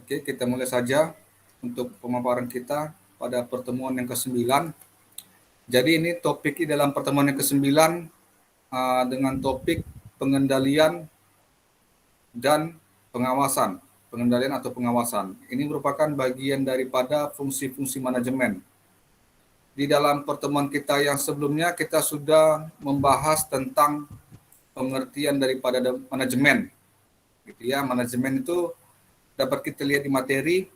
Oke, kita mulai saja untuk pemaparan kita pada pertemuan yang ke-9. Jadi ini topik di dalam pertemuan yang ke-9 dengan topik pengendalian dan pengawasan. Pengendalian atau pengawasan. Ini merupakan bagian daripada fungsi-fungsi manajemen. Di dalam pertemuan kita yang sebelumnya kita sudah membahas tentang pengertian daripada manajemen. Gitu ya, manajemen itu dapat kita lihat di materi.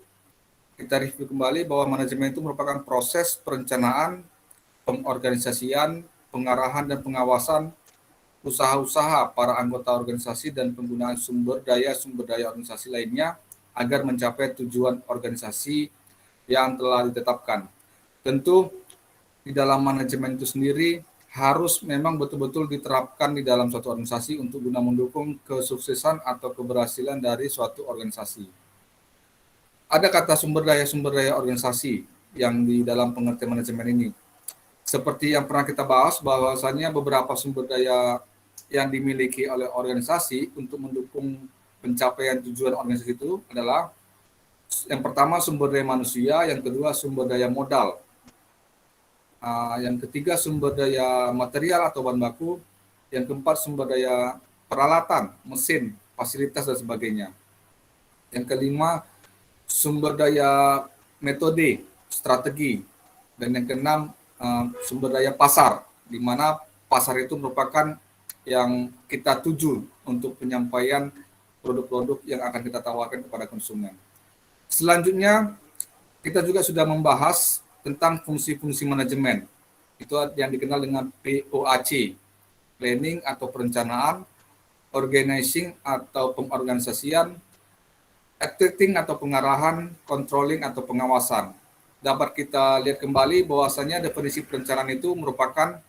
Kita review kembali bahwa manajemen itu merupakan proses perencanaan, pengorganisasian, pengarahan dan pengawasan usaha-usaha para anggota organisasi dan penggunaan sumber daya organisasi lainnya agar mencapai tujuan organisasi yang telah ditetapkan. Tentu di dalam manajemen itu sendiri harus memang betul-betul diterapkan di dalam suatu organisasi untuk guna mendukung kesuksesan atau keberhasilan dari suatu organisasi. Ada kata sumber daya organisasi yang di dalam pengertian manajemen ini. Seperti yang pernah kita bahas, bahwasanya beberapa sumber daya yang dimiliki oleh organisasi untuk mendukung pencapaian tujuan organisasi itu adalah yang pertama sumber daya manusia, yang kedua sumber daya modal, yang ketiga sumber daya material atau bahan baku, yang keempat sumber daya peralatan, mesin, fasilitas dan sebagainya. Yang kelima sumber daya metode, strategi, dan yang keenam sumber daya pasar, di mana pasar itu merupakan yang kita tuju untuk penyampaian produk-produk yang akan kita tawarkan kepada konsumen. Selanjutnya, kita juga sudah membahas tentang fungsi-fungsi manajemen. Itu yang dikenal dengan POAC, planning atau perencanaan, organizing atau pengorganisasian, acting atau pengarahan, controlling atau pengawasan. Dapat kita lihat kembali bahwasanya definisi perencanaan itu merupakan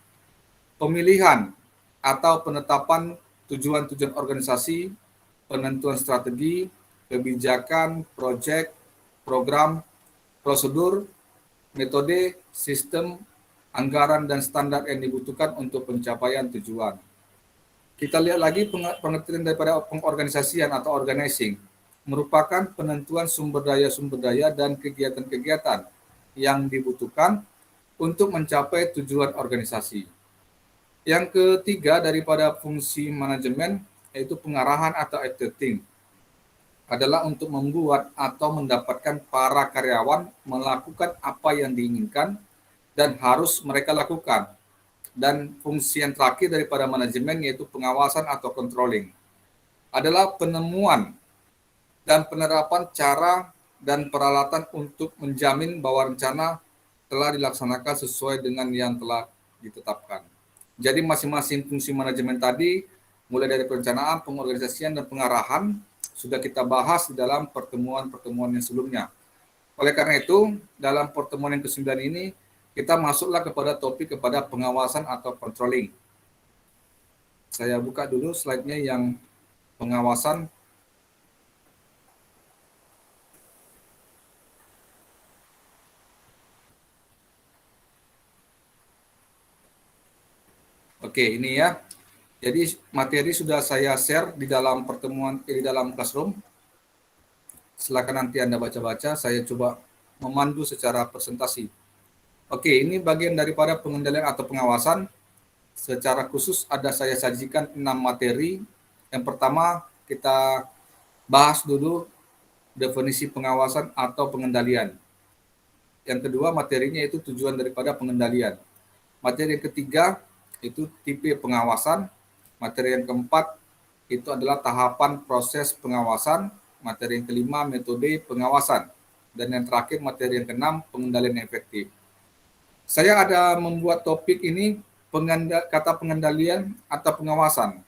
pemilihan atau penetapan tujuan-tujuan organisasi, penentuan strategi, kebijakan, proyek, program, prosedur, metode, sistem, anggaran, dan standar yang dibutuhkan untuk pencapaian tujuan. Kita lihat lagi pengertian daripada pengorganisasian atau organizing, merupakan penentuan sumber daya dan kegiatan-kegiatan yang dibutuhkan untuk mencapai tujuan organisasi. Yang ketiga daripada fungsi manajemen yaitu pengarahan atau acting, adalah untuk membuat atau mendapatkan para karyawan melakukan apa yang diinginkan dan harus mereka lakukan. Dan fungsi yang terakhir daripada manajemen yaitu pengawasan atau controlling, adalah penemuan dan penerapan cara dan peralatan untuk menjamin bahwa rencana telah dilaksanakan sesuai dengan yang telah ditetapkan. Jadi masing-masing fungsi manajemen tadi, mulai dari perencanaan, pengorganisasian, dan pengarahan, sudah kita bahas di dalam pertemuan-pertemuan yang sebelumnya. Oleh karena itu, dalam pertemuan yang ke-9 ini, kita masuklah kepada topik kepada pengawasan atau controlling. Saya buka dulu slide-nya yang pengawasan. Oke, ini ya. Jadi materi sudah saya share di dalam pertemuan, di dalam classroom. Silakan nanti Anda baca-baca, saya coba memandu secara presentasi. Oke, ini bagian daripada pengendalian atau pengawasan. Secara khusus ada saya sajikan 6 materi. Yang pertama, kita bahas dulu definisi pengawasan atau pengendalian. Yang kedua, materinya itu tujuan daripada pengendalian. Materi yang ketiga, itu tipe pengawasan. Materi yang keempat itu adalah tahapan proses pengawasan. Materi yang kelima metode pengawasan. Dan yang terakhir materi yang keenam pengendalian efektif. Saya ada membuat topik ini kata pengendalian atau pengawasan.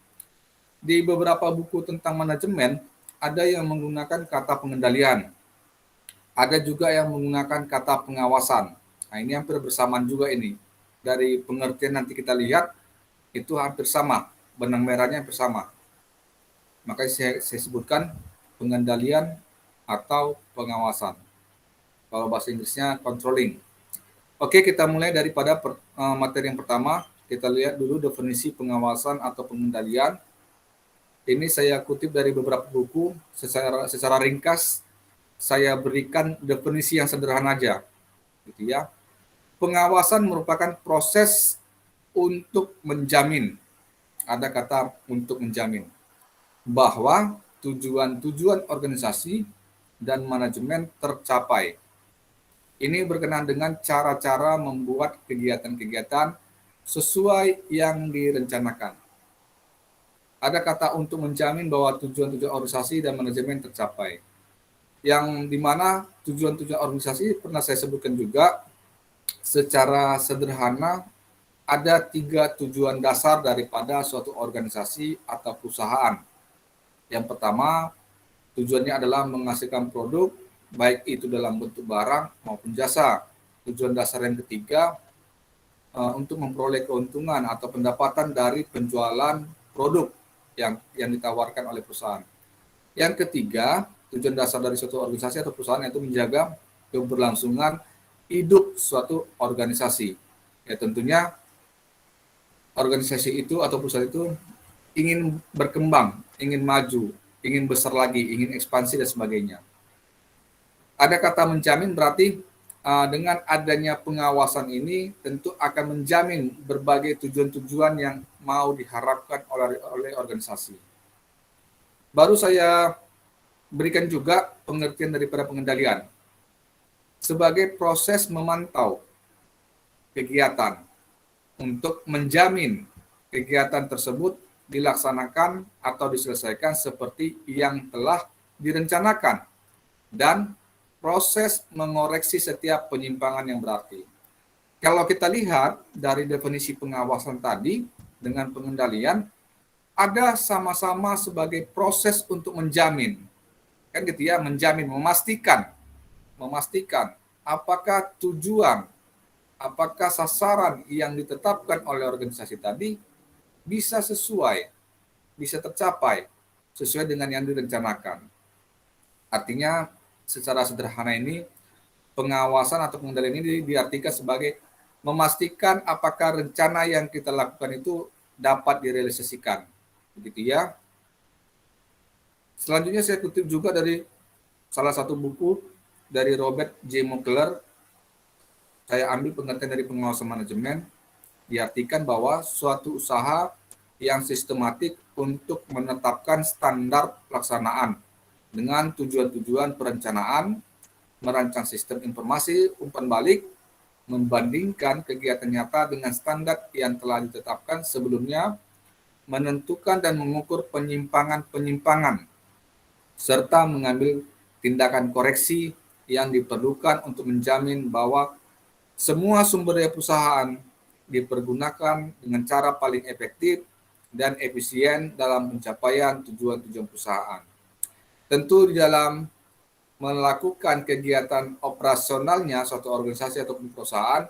Di beberapa buku tentang manajemen ada yang menggunakan kata pengendalian. Ada juga yang menggunakan kata pengawasan. Nah, ini hampir bersamaan juga ini. Dari pengertian nanti kita lihat, itu hampir sama, benang merahnya hampir sama. Makanya saya sebutkan pengendalian atau pengawasan. Kalau bahasa Inggrisnya controlling. Oke, kita mulai daripada materi yang pertama. Kita lihat dulu definisi pengawasan atau pengendalian. Ini saya kutip dari beberapa buku secara ringkas. saya berikan definisi yang sederhana aja, gitu ya. Pengawasan merupakan proses untuk menjamin, ada kata untuk menjamin, bahwa tujuan-tujuan organisasi dan manajemen tercapai. Ini berkenaan dengan cara-cara membuat kegiatan-kegiatan sesuai yang direncanakan. Ada kata untuk menjamin bahwa tujuan-tujuan organisasi dan manajemen tercapai. Yang dimana tujuan-tujuan organisasi pernah saya sebutkan juga secara sederhana ada 3 tujuan dasar daripada suatu organisasi atau perusahaan. Yang pertama, tujuannya adalah menghasilkan produk, baik itu dalam bentuk barang maupun jasa. Tujuan dasar yang ketiga, untuk memperoleh keuntungan atau pendapatan dari penjualan produk yang ditawarkan oleh perusahaan. Yang ketiga, tujuan dasar dari suatu organisasi atau perusahaan yaitu menjaga keberlangsungan hidup suatu organisasi. Ya tentunya organisasi itu atau perusahaan itu ingin berkembang, ingin maju, ingin besar lagi, ingin ekspansi dan sebagainya. Ada kata menjamin berarti dengan adanya pengawasan ini tentu akan menjamin berbagai tujuan-tujuan yang mau diharapkan oleh organisasi. Baru saya berikan juga pengertian daripada pengendalian sebagai proses memantau kegiatan untuk menjamin kegiatan tersebut dilaksanakan atau diselesaikan seperti yang telah direncanakan dan proses mengoreksi setiap penyimpangan yang berarti. Kalau kita lihat dari definisi pengawasan tadi dengan pengendalian, ada sama-sama sebagai proses untuk menjamin, kan gitu ya, menjamin, memastikan apakah tujuan, apakah sasaran yang ditetapkan oleh organisasi tadi bisa sesuai, bisa tercapai sesuai dengan yang direncanakan. Artinya secara sederhana ini pengawasan atau pengendalian ini diartikan sebagai memastikan apakah rencana yang kita lakukan itu dapat direalisasikan. Begitu ya. Selanjutnya saya kutip juga dari salah satu buku dari Robert J. Mockler. Saya ambil pengertian dari pengawasan manajemen, diartikan bahwa suatu usaha yang sistematik untuk menetapkan standar pelaksanaan dengan tujuan-tujuan perencanaan, merancang sistem informasi umpan balik, membandingkan kegiatan nyata dengan standar yang telah ditetapkan sebelumnya, menentukan dan mengukur penyimpangan-penyimpangan, serta mengambil tindakan koreksi yang diperlukan untuk menjamin bahwa semua sumber daya perusahaan dipergunakan dengan cara paling efektif dan efisien dalam pencapaian tujuan-tujuan perusahaan. Tentu di dalam melakukan kegiatan operasionalnya suatu organisasi atau perusahaan,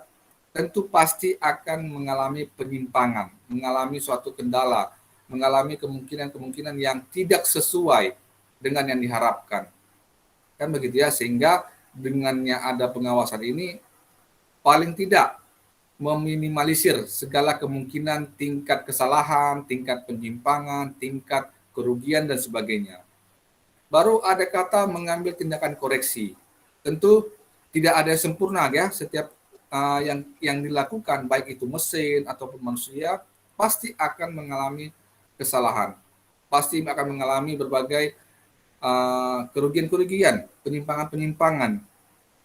tentu pasti akan mengalami penyimpangan, mengalami suatu kendala, mengalami kemungkinan-kemungkinan yang tidak sesuai dengan yang diharapkan. Kan begitu ya, sehingga dengannya ada pengawasan ini, paling tidak meminimalisir segala kemungkinan tingkat kesalahan, tingkat penyimpangan, tingkat kerugian, dan sebagainya. Baru ada kata mengambil tindakan koreksi. Tentu tidak ada yang sempurna ya, setiap yang dilakukan, baik itu mesin ataupun manusia, pasti akan mengalami kesalahan. Pasti akan mengalami berbagai kerugian-kerugian, penyimpangan-penyimpangan.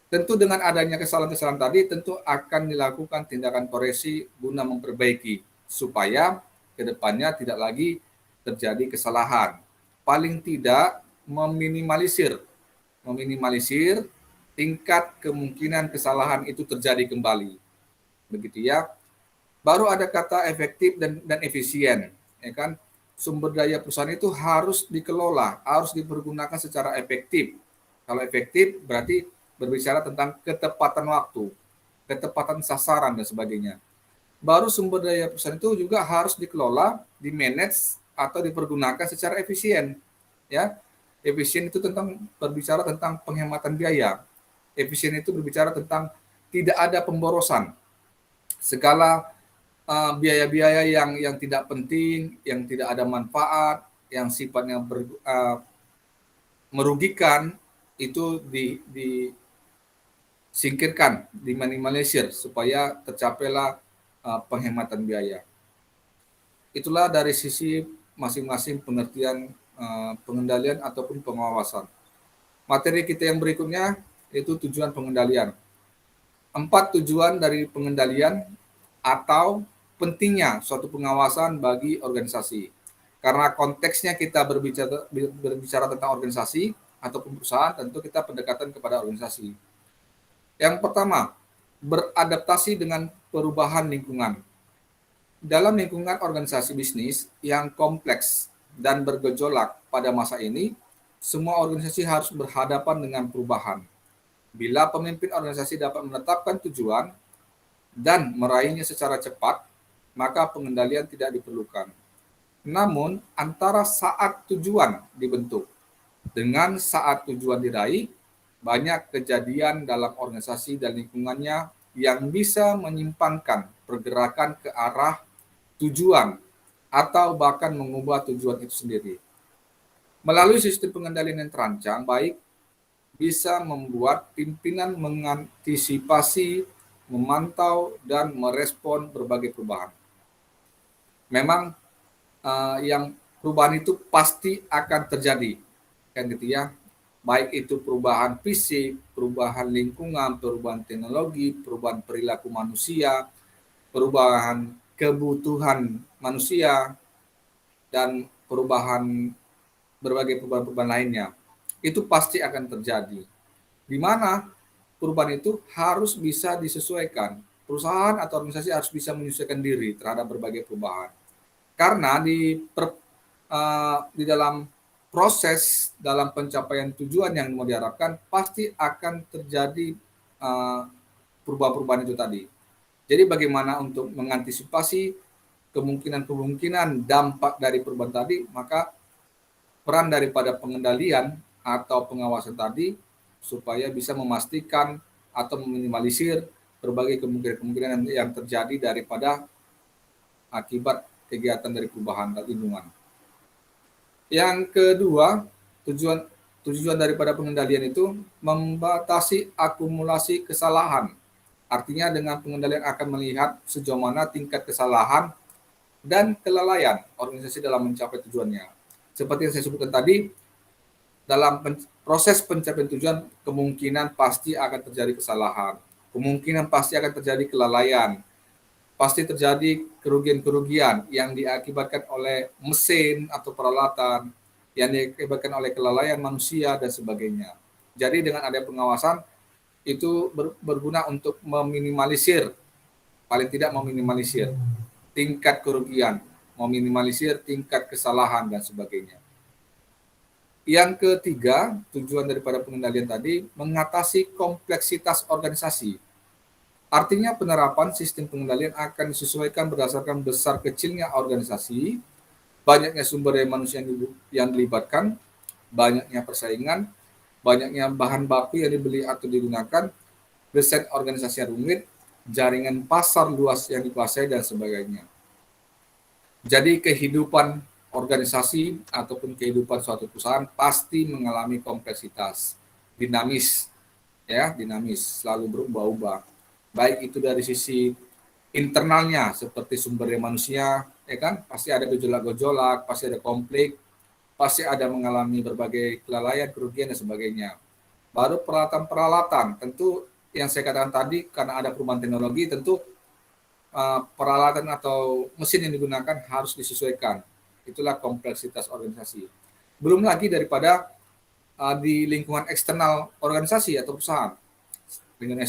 Tentu dengan adanya kesalahan-kesalahan tadi tentu akan dilakukan tindakan koreksi guna memperbaiki supaya kedepannya tidak lagi terjadi kesalahan. Paling tidak meminimalisir tingkat kemungkinan kesalahan itu terjadi kembali. Begitu ya. Baru ada kata efektif dan efisien, ya kan? Sumber daya perusahaan itu harus dikelola, harus dipergunakan secara efektif. Kalau efektif berarti berbicara tentang ketepatan waktu, ketepatan sasaran dan sebagainya. Baru sumber daya perusahaan itu juga harus dikelola, dimanage atau dipergunakan secara efisien. Ya, efisien itu berbicara tentang penghematan biaya. Efisien itu berbicara tentang tidak ada pemborosan. Segala biaya-biaya yang tidak penting, yang tidak ada manfaat, yang sifatnya merugikan, itu disingkirkan, diminimalisir supaya tercapailah penghematan biaya. Itulah dari sisi masing-masing pengertian pengendalian ataupun pengawasan. Materi kita yang berikutnya yaitu tujuan pengendalian. 4 tujuan dari pengendalian atau pentingnya suatu pengawasan bagi organisasi. Karena konteksnya kita berbicara tentang organisasi atau perusahaan, tentu kita pendekatan kepada organisasi. Yang pertama, beradaptasi dengan perubahan lingkungan. Dalam lingkungan organisasi bisnis yang kompleks dan bergejolak pada masa ini, semua organisasi harus berhadapan dengan perubahan. Bila pemimpin organisasi dapat menetapkan tujuan dan meraihnya secara cepat, maka pengendalian tidak diperlukan. Namun, antara saat tujuan dibentuk dengan saat tujuan diraih, banyak kejadian dalam organisasi dan lingkungannya yang bisa menyimpangkan pergerakan ke arah tujuan atau bahkan mengubah tujuan itu sendiri. Melalui sistem pengendalian yang terancang, baik bisa membuat pimpinan mengantisipasi, memantau, dan merespon berbagai perubahan. Memang yang perubahan itu pasti akan terjadi, kan gitu ya. Baik itu perubahan fisik, perubahan lingkungan, perubahan teknologi, perubahan perilaku manusia, perubahan kebutuhan manusia, dan perubahan berbagai perubahan lainnya. Itu pasti akan terjadi. Di mana perubahan itu harus bisa disesuaikan. Perusahaan atau organisasi harus bisa menyesuaikan diri terhadap berbagai perubahan. Karena di dalam proses dalam pencapaian tujuan yang mau diharapkan pasti akan terjadi perubahan-perubahan itu tadi. Jadi bagaimana untuk mengantisipasi kemungkinan-kemungkinan dampak dari perubahan tadi, maka peran daripada pengendalian atau pengawasan tadi supaya bisa memastikan atau meminimalisir berbagai kemungkinan-kemungkinan yang terjadi daripada akibat kegiatan dari perubahan lingkungan. Yang kedua, tujuan daripada pengendalian itu membatasi akumulasi kesalahan. Artinya dengan pengendalian akan melihat sejauh mana tingkat kesalahan dan kelalaian organisasi dalam mencapai tujuannya. Seperti yang saya sebutkan tadi, dalam proses pencapaian tujuan kemungkinan pasti akan terjadi kesalahan, kemungkinan pasti akan terjadi kelalaian, pasti terjadi kerugian-kerugian yang diakibatkan oleh mesin atau peralatan, yang diakibatkan oleh kelalaian manusia dan sebagainya. Jadi dengan adanya pengawasan itu berguna untuk meminimalisir, paling tidak meminimalisir tingkat kerugian, meminimalisir tingkat kesalahan dan sebagainya. Yang ketiga, tujuan daripada pengendalian tadi mengatasi kompleksitas organisasi. Artinya penerapan sistem pengendalian akan disesuaikan berdasarkan besar kecilnya organisasi, banyaknya sumber daya manusia yang dilibatkan, banyaknya persaingan, banyaknya bahan baku yang dibeli atau digunakan, desain organisasi yang rumit, jaringan pasar luas yang dikuasai, dan sebagainya. Jadi kehidupan organisasi ataupun kehidupan suatu perusahaan pasti mengalami kompleksitas, dinamis, selalu berubah-ubah. Baik itu dari sisi internalnya seperti sumber daya manusia, ya kan, pasti ada gejolak-gejolak, pasti ada konflik, pasti ada mengalami berbagai kelalaian, kerugian dan sebagainya. Baru peralatan-peralatan, tentu yang saya katakan tadi karena ada perubahan teknologi, tentu peralatan atau mesin yang digunakan harus disesuaikan. Itulah kompleksitas organisasi. Belum lagi daripada di lingkungan eksternal organisasi atau perusahaan. Lingkungan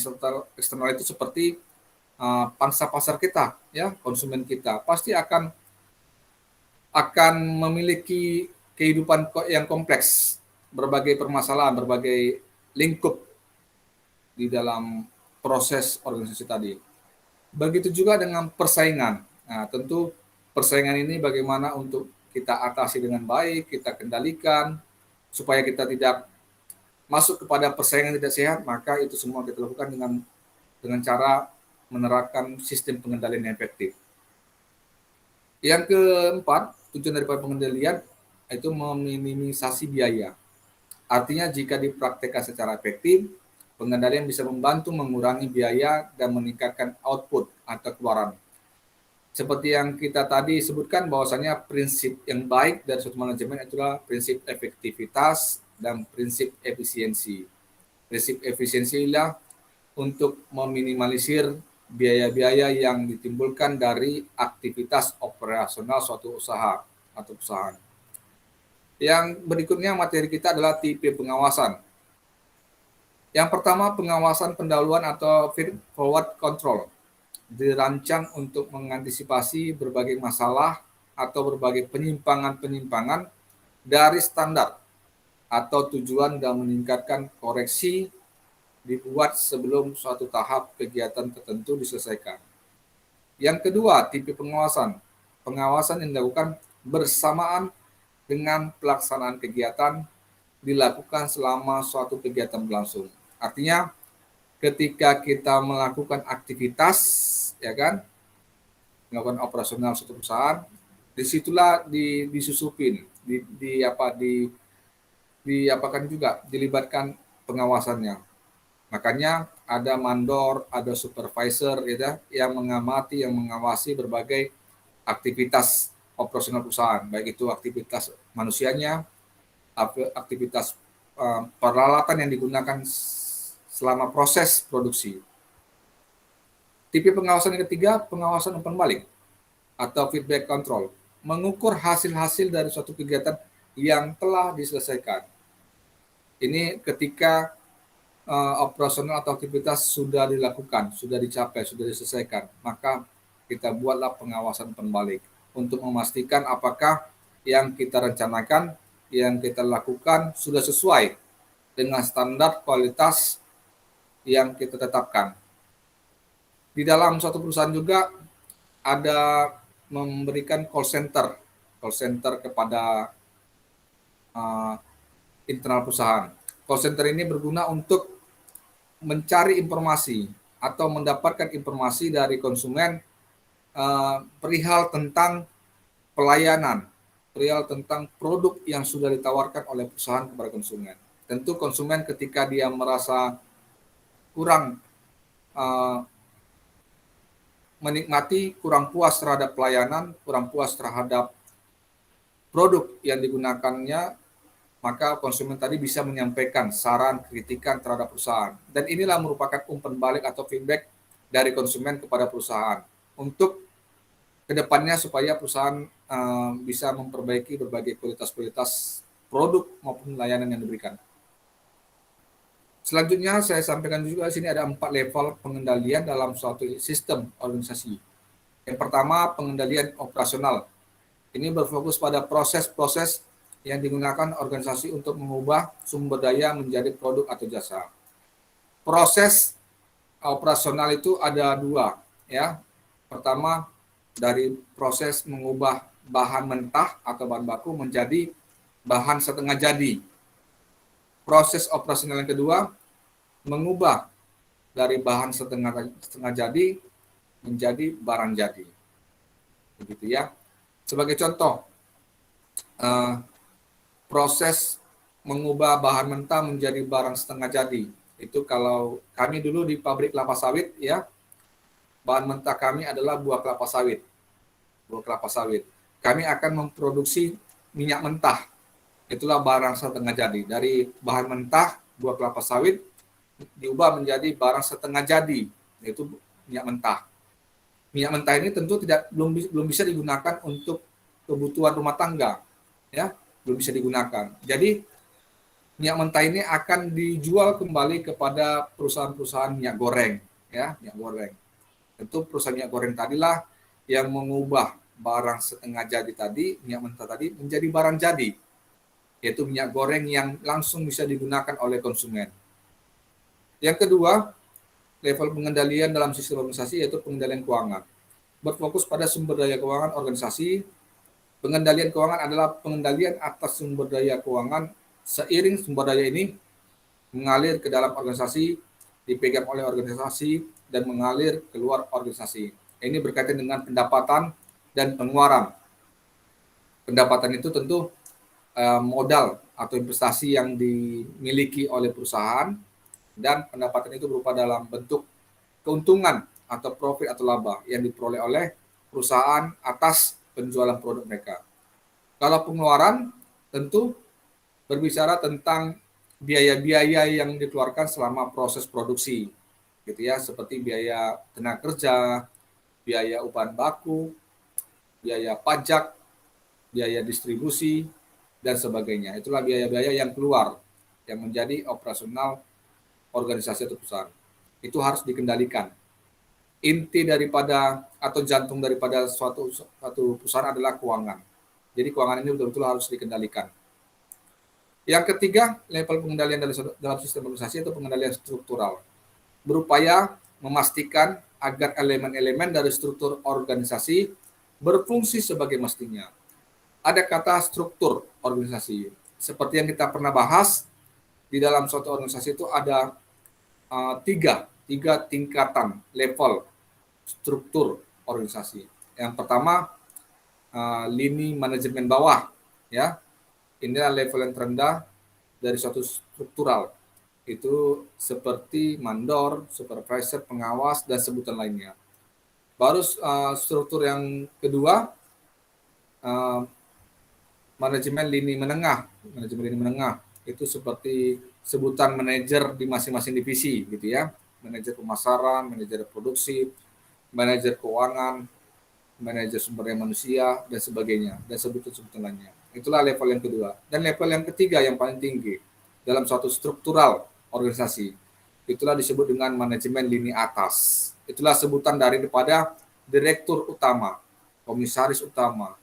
eksternal itu seperti pangsa pasar kita, ya, konsumen kita pasti akan memiliki kehidupan yang kompleks, berbagai permasalahan, berbagai lingkup di dalam proses organisasi tadi. Begitu juga dengan persaingan. Nah, tentu persaingan ini bagaimana untuk kita atasi dengan baik, kita kendalikan, supaya kita tidak masuk kepada persaingan tidak sehat, maka itu semua kita lakukan dengan cara menerapkan sistem pengendalian yang efektif. Yang keempat, tujuan daripada pengendalian itu meminimisasi biaya. Artinya jika dipraktekkan secara efektif, pengendalian bisa membantu mengurangi biaya dan meningkatkan output atau keluaran. Seperti yang kita tadi sebutkan bahwasanya prinsip yang baik dari suatu manajemen itulah prinsip efektivitas dan prinsip efisiensi. Prinsip efisiensi ialah untuk meminimalisir biaya-biaya yang ditimbulkan dari aktivitas operasional suatu usaha atau perusahaan. Yang berikutnya materi kita adalah tipe pengawasan. Yang pertama, pengawasan pendahuluan atau feed forward control dirancang untuk mengantisipasi berbagai masalah atau berbagai penyimpangan-penyimpangan dari standar atau tujuan dan meningkatkan koreksi dibuat sebelum suatu tahap kegiatan tertentu diselesaikan. Yang kedua, tipe pengawasan. Pengawasan yang dilakukan bersamaan dengan pelaksanaan kegiatan dilakukan selama suatu kegiatan berlangsung. Artinya ketika kita melakukan aktivitas, ya kan, melakukan operasional suatu perusahaan, disitulah disusupin, diapakan juga, dilibatkan pengawasannya. Makanya ada mandor, ada supervisor, ya, yang mengamati, yang mengawasi berbagai aktivitas operasional perusahaan, baik itu aktivitas manusianya, aktivitas peralatan yang digunakan selama proses produksi. Tipe pengawasan yang ketiga, pengawasan umpan balik atau feedback control, mengukur hasil-hasil dari suatu kegiatan yang telah diselesaikan. Ini ketika operasional atau aktivitas sudah dilakukan, sudah dicapai, sudah diselesaikan, maka kita buatlah pengawasan umpan balik untuk memastikan apakah yang kita rencanakan, yang kita lakukan sudah sesuai dengan standar kualitas yang kita tetapkan. Di dalam suatu perusahaan juga ada memberikan call center kepada internal perusahaan. Call center ini berguna untuk mencari informasi atau mendapatkan informasi dari konsumen perihal tentang pelayanan, perihal tentang produk yang sudah ditawarkan oleh perusahaan kepada konsumen. Tentu konsumen ketika dia merasa kurang menikmati, kurang puas terhadap pelayanan, kurang puas terhadap produk yang digunakannya, maka konsumen tadi bisa menyampaikan saran, kritikan terhadap perusahaan. Dan inilah merupakan umpan balik atau feedback dari konsumen kepada perusahaan untuk kedepannya supaya perusahaan bisa memperbaiki berbagai kualitas produk maupun layanan yang diberikan. Selanjutnya saya sampaikan juga di sini ada 4 level pengendalian dalam suatu sistem organisasi. Yang pertama, pengendalian operasional. Ini berfokus pada proses-proses yang digunakan organisasi untuk mengubah sumber daya menjadi produk atau jasa. Proses operasional itu ada 2, ya. Pertama, dari proses mengubah bahan mentah atau bahan baku menjadi bahan setengah jadi. Proses operasional yang kedua, mengubah dari bahan setengah jadi menjadi barang jadi. Begitu ya. Sebagai contoh, proses mengubah bahan mentah menjadi barang setengah jadi. Itu kalau kami dulu di pabrik kelapa sawit, ya, bahan mentah kami adalah buah kelapa sawit. Buah kelapa sawit. Kami akan memproduksi minyak mentah. Itulah barang setengah jadi. Dari bahan mentah, buah kelapa sawit, diubah menjadi barang setengah jadi, yaitu minyak mentah. Minyak mentah ini tentu belum bisa digunakan untuk kebutuhan rumah tangga, ya, belum bisa digunakan. Jadi minyak mentah ini akan dijual kembali kepada perusahaan-perusahaan minyak goreng, ya, minyak goreng. Tentu perusahaan minyak goreng tadilah yang mengubah barang setengah jadi tadi, minyak mentah tadi, menjadi barang jadi, yaitu minyak goreng yang langsung bisa digunakan oleh konsumen. Yang kedua, level pengendalian dalam sistem organisasi yaitu pengendalian keuangan. Berfokus pada sumber daya keuangan organisasi. Pengendalian keuangan adalah pengendalian atas sumber daya keuangan seiring sumber daya ini mengalir ke dalam organisasi, dipegang oleh organisasi, dan mengalir keluar organisasi. Ini berkaitan dengan pendapatan dan pengeluaran. Pendapatan itu tentu modal atau investasi yang dimiliki oleh perusahaan, dan pendapatan itu berupa dalam bentuk keuntungan atau profit atau laba yang diperoleh oleh perusahaan atas penjualan produk mereka. Kalau pengeluaran tentu berbicara tentang biaya-biaya yang dikeluarkan selama proses produksi, gitu ya, seperti biaya tenaga kerja, biaya upah baku, biaya pajak, biaya distribusi, dan sebagainya. Itulah biaya-biaya yang keluar yang menjadi operasional organisasi atau perusahaan. Itu harus dikendalikan. Inti daripada atau jantung daripada suatu perusahaan adalah keuangan. Jadi keuangan ini betul-betul harus dikendalikan. Yang ketiga, level pengendalian dalam sistem organisasi itu pengendalian struktural. Berupaya memastikan agar elemen-elemen dari struktur organisasi berfungsi sebagai mestinya. Ada kata struktur organisasi. Seperti yang kita pernah bahas, di dalam suatu organisasi itu ada tiga tingkatan level struktur organisasi. Yang pertama, lini manajemen bawah, ya. Inilah level yang terendah dari suatu struktural. Itu seperti mandor, supervisor, pengawas, dan sebutan lainnya. Baru struktur yang kedua, manajemen lini menengah. Manajemen lini menengah itu seperti sebutan manajer di masing-masing divisi, gitu ya. Manajer pemasaran, manajer produksi, manajer keuangan, manajer sumber daya manusia, dan sebagainya, dan sebutan-sebutan lainnya. Itulah level yang kedua. Dan level yang ketiga yang paling tinggi dalam suatu struktural organisasi, itulah disebut dengan manajemen lini atas. Itulah sebutan daripada direktur utama, komisaris utama,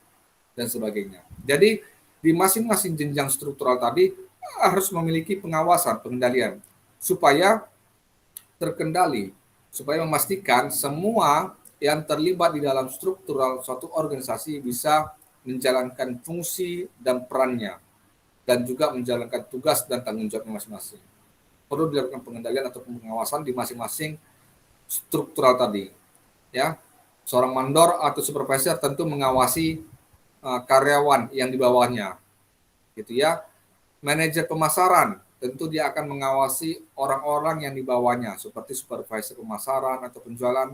dan sebagainya. Jadi di masing-masing jenjang struktural tadi harus memiliki pengawasan, pengendalian, supaya terkendali, supaya memastikan semua yang terlibat di dalam struktural suatu organisasi bisa menjalankan fungsi dan perannya, dan juga menjalankan tugas dan tanggung jawabnya masing-masing. Perlu dilakukan pengendalian atau pengawasan di masing-masing struktural tadi. Ya, seorang mandor atau supervisor tentu mengawasi karyawan yang di bawahnya, gitu ya. Manajer pemasaran tentu dia akan mengawasi orang-orang yang di bawahnya, seperti supervisor pemasaran atau penjualan,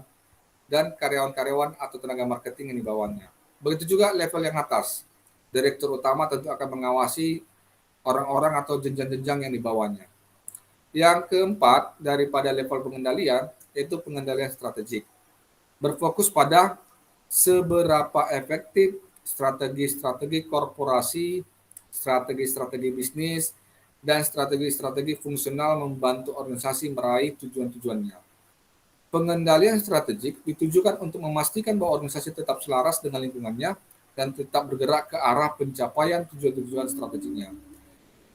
dan karyawan-karyawan atau tenaga marketing yang di bawahnya. Begitu juga level yang atas. Direktur utama tentu akan mengawasi orang-orang atau jenjang-jenjang yang di bawahnya. Yang keempat, daripada level pengendalian, yaitu pengendalian strategik. Berfokus pada seberapa efektif strategi-strategi korporasi, strategi-strategi bisnis, dan strategi-strategi fungsional membantu organisasi meraih tujuan-tujuannya. Pengendalian strategik ditujukan untuk memastikan bahwa organisasi tetap selaras dengan lingkungannya dan tetap bergerak ke arah pencapaian tujuan-tujuan strateginya.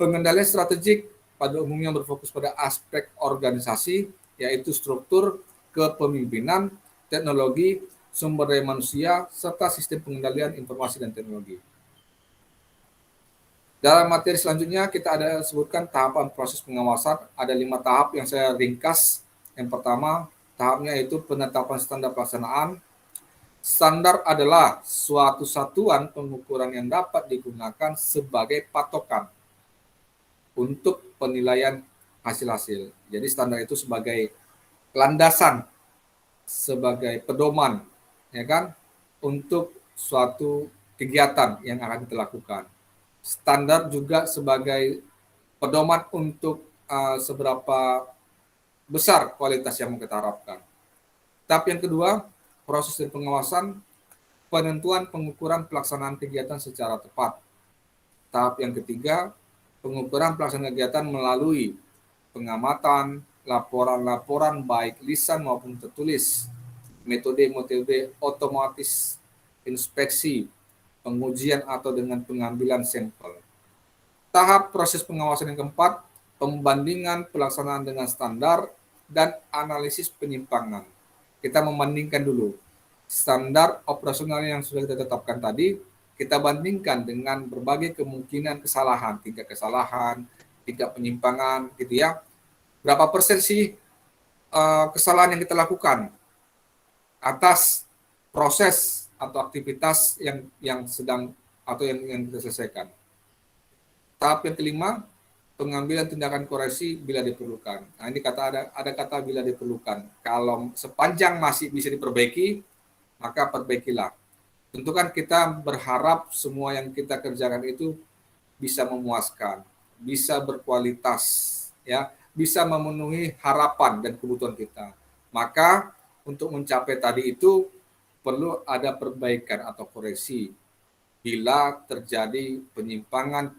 Pengendalian strategik pada umumnya berfokus pada aspek organisasi, yaitu struktur, kepemimpinan, teknologi, sumber daya manusia, serta sistem pengendalian informasi dan teknologi. Dalam materi selanjutnya kita ada sebutkan tahapan proses pengawasan. Ada 5 tahap yang saya ringkas. Yang pertama, tahapnya yaitu penetapan standar pelaksanaan. Standar adalah suatu satuan pengukuran yang dapat digunakan sebagai patokan untuk penilaian hasil-hasil. Jadi standar itu sebagai landasan, sebagai pedoman, ya kan, untuk suatu kegiatan yang akan kita lakukan. Standar juga sebagai pedoman untuk seberapa besar kualitas yang mau kita harapkan. Tahap yang kedua, proses dan pengawasan, penentuan pengukuran pelaksanaan kegiatan secara tepat. Tahap yang ketiga, pengukuran pelaksanaan kegiatan melalui pengamatan, laporan-laporan baik lisan maupun tertulis, metode-metode otomatis inspeksi, pengujian atau dengan pengambilan sampel. Tahap proses pengawasan yang keempat, pembandingan pelaksanaan dengan standar dan analisis penyimpangan. Kita membandingkan dulu standar operasional yang sudah kita tetapkan tadi, kita bandingkan dengan berbagai kemungkinan kesalahan, tingkat kesalahan, tingkat penyimpangan, gitu ya. Berapa persen sih kesalahan yang kita lakukan atas proses atau aktivitas yang sedang atau yang kita selesaikan. Tahap yang kelima, pengambilan tindakan koreksi bila diperlukan. Nah, ini ada kata bila diperlukan. Kalau sepanjang masih bisa diperbaiki, maka perbaikilah. Tentu kan kita berharap semua yang kita kerjakan itu bisa memuaskan, bisa berkualitas, ya, bisa memenuhi harapan dan kebutuhan kita. Maka untuk mencapai tadi itu perlu ada perbaikan atau koreksi bila terjadi penyimpangan,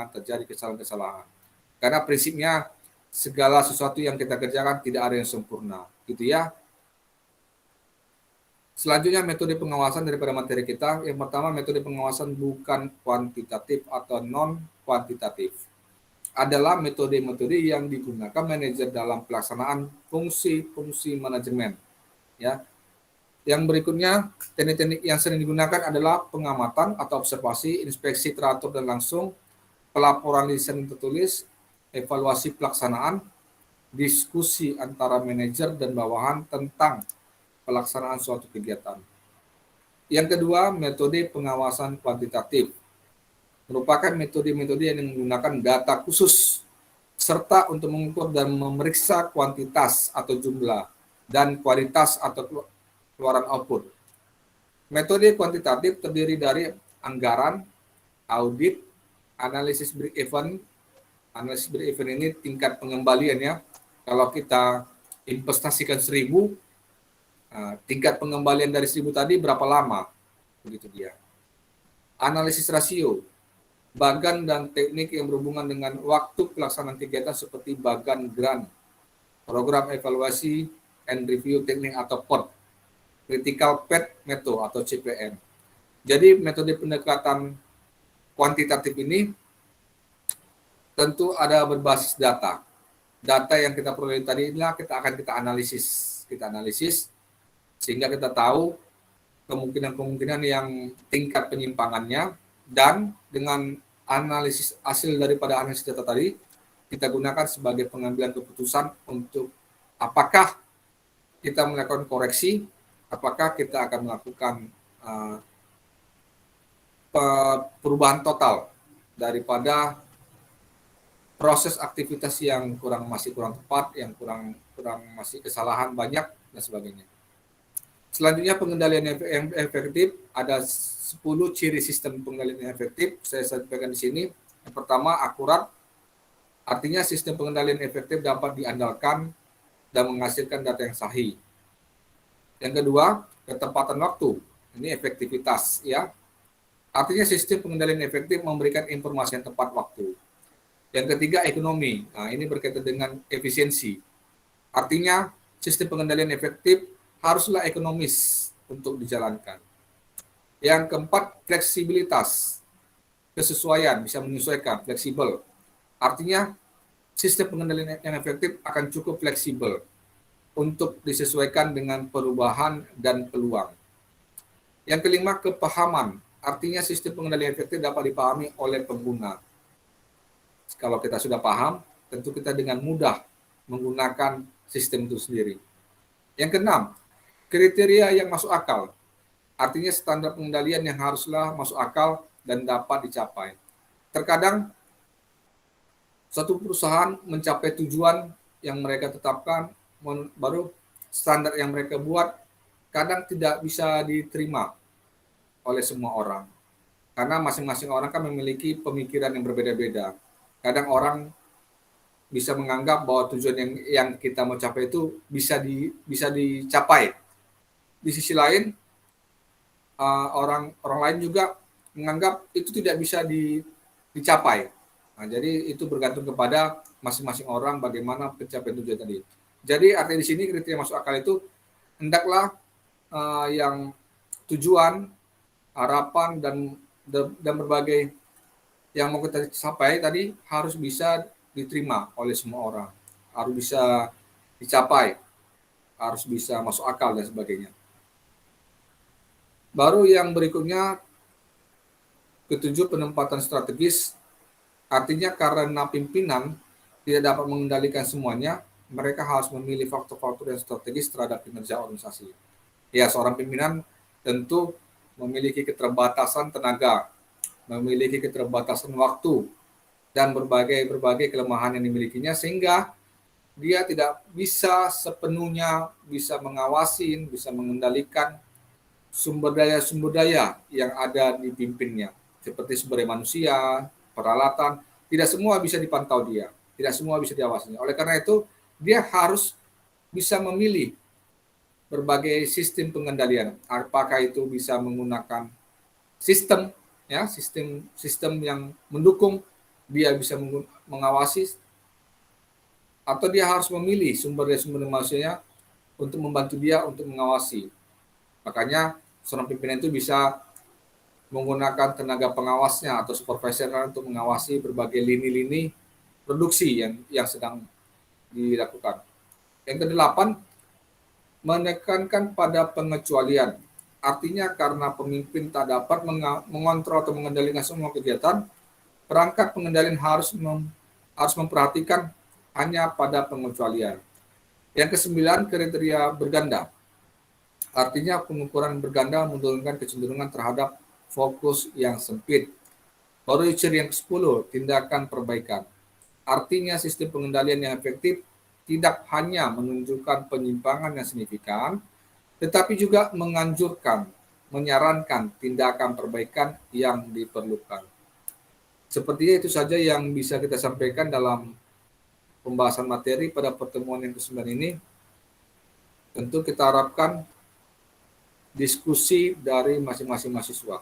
terjadi kesalahan-kesalahan. Karena prinsipnya segala sesuatu yang kita kerjakan tidak ada yang sempurna, gitu ya. Selanjutnya metode pengawasan daripada materi kita. Yang pertama, metode pengawasan bukan kuantitatif atau non kuantitatif. Adalah metode-metode yang digunakan manajer dalam pelaksanaan fungsi-fungsi manajemen. Ya. Yang berikutnya, teknik-teknik yang sering digunakan adalah pengamatan atau observasi, inspeksi teratur dan langsung, pelaporan lisan tertulis, evaluasi pelaksanaan, diskusi antara manajer dan bawahan tentang pelaksanaan suatu kegiatan. Yang kedua, metode pengawasan kuantitatif merupakan metode-metode yang menggunakan data khusus serta untuk mengukur dan memeriksa kuantitas atau jumlah dan kualitas atau keluaran output. Metode kuantitatif terdiri dari anggaran, audit, analisis break-even. Analisis break-even ini tingkat pengembalian ya. Kalau kita investasikan 1.000, tingkat pengembalian dari 1.000 tadi berapa lama? Begitu dia. Analisis rasio, bagan dan teknik yang berhubungan dengan waktu pelaksanaan kegiatan seperti bagan grant, program evaluasi and review teknik atau POT, critical path method atau CPM. Jadi metode pendekatan kuantitatif ini tentu ada berbasis data. Data yang kita peroleh tadi inilah akan kita analisis sehingga kita tahu kemungkinan-kemungkinan yang tingkat penyimpangannya, dan dengan analisis hasil daripada analisis data tadi kita gunakan sebagai pengambilan keputusan untuk apakah kita melakukan koreksi, apakah kita akan melakukan perubahan total daripada proses aktivitas yang masih kurang tepat, yang kurang masih kesalahan banyak dan sebagainya. Selanjutnya pengendalian yang efektif, ada 10 ciri sistem pengendalian yang efektif. Saya sampaikan di sini. Yang pertama, akurat. Artinya sistem pengendalian efektif dapat diandalkan dan menghasilkan data yang sahih. Yang kedua, ketepatan waktu. Ini efektivitas ya. Artinya sistem pengendalian efektif memberikan informasi yang tepat waktu. Yang ketiga, ekonomi. Nah, ini berkaitan dengan efisiensi. Artinya sistem pengendalian efektif haruslah ekonomis untuk dijalankan. Yang keempat, fleksibilitas. Kesesuaian, bisa menyesuaikan, fleksibel. Artinya sistem pengendalian yang efektif akan cukup fleksibel untuk disesuaikan dengan perubahan dan peluang. Yang kelima, kepahaman. Artinya sistem pengendalian efektif dapat dipahami oleh pengguna. Kalau kita sudah paham, tentu kita dengan mudah menggunakan sistem itu sendiri. Yang keenam, kriteria yang masuk akal. Artinya standar pengendalian yang haruslah masuk akal dan dapat dicapai. Terkadang suatu perusahaan mencapai tujuan yang mereka tetapkan, baru standar yang mereka buat kadang tidak bisa diterima oleh semua orang. Karena masing-masing orang kan memiliki pemikiran yang berbeda-beda. Kadang orang bisa menganggap bahwa tujuan yang kita mau capai itu bisa dicapai. Di sisi lain, orang lain juga menganggap itu tidak bisa dicapai. Nah, jadi itu bergantung kepada masing-masing orang bagaimana pencapaian tujuan tadi. Jadi artinya di sini kriteria masuk akal itu hendaklah yang tujuan, harapan dan berbagai yang mau kita capai tadi harus bisa diterima oleh semua orang, harus bisa dicapai, harus bisa masuk akal dan sebagainya. Baru yang berikutnya, ketujuh, penempatan strategis. Artinya karena pimpinan tidak dapat mengendalikan semuanya, mereka harus memilih faktor-faktor yang strategis terhadap kinerja organisasi. Ya, seorang pimpinan tentu memiliki keterbatasan tenaga, memiliki keterbatasan waktu, dan berbagai kelemahan yang dimilikinya, sehingga dia tidak bisa sepenuhnya bisa mengawasi, bisa mengendalikan sumber daya yang ada di pimpinnya, seperti sumber daya manusia, peralatan, tidak semua bisa dipantau dia, tidak semua bisa diawasinya. Oleh karena itu, dia harus bisa memilih berbagai sistem pengendalian. Apakah itu bisa menggunakan sistem, ya, sistem yang mendukung dia bisa mengawasi, atau dia harus memilih sumber daya manusianya untuk membantu dia untuk mengawasi. Makanya seorang pimpinan itu bisa menggunakan tenaga pengawasnya atau supervisor untuk mengawasi berbagai lini-lini produksi yang sedang dilakukan. Yang kedelapan, menekankan pada pengecualian. Artinya karena pemimpin tak dapat mengontrol atau mengendalikan semua kegiatan, perangkat pengendalian harus memperhatikan hanya pada pengecualian. Yang kesembilan, kriteria berganda. Artinya pengukuran berganda menurunkan kecenderungan terhadap fokus yang sempit. Baru ciri yang ke-10, tindakan perbaikan. Artinya sistem pengendalian yang efektif tidak hanya menunjukkan penyimpangan yang signifikan, tetapi juga menganjurkan, menyarankan tindakan perbaikan yang diperlukan. Sepertinya itu saja yang bisa kita sampaikan dalam pembahasan materi pada pertemuan yang ke-9 ini. Tentu kita harapkan diskusi dari masing-masing mahasiswa.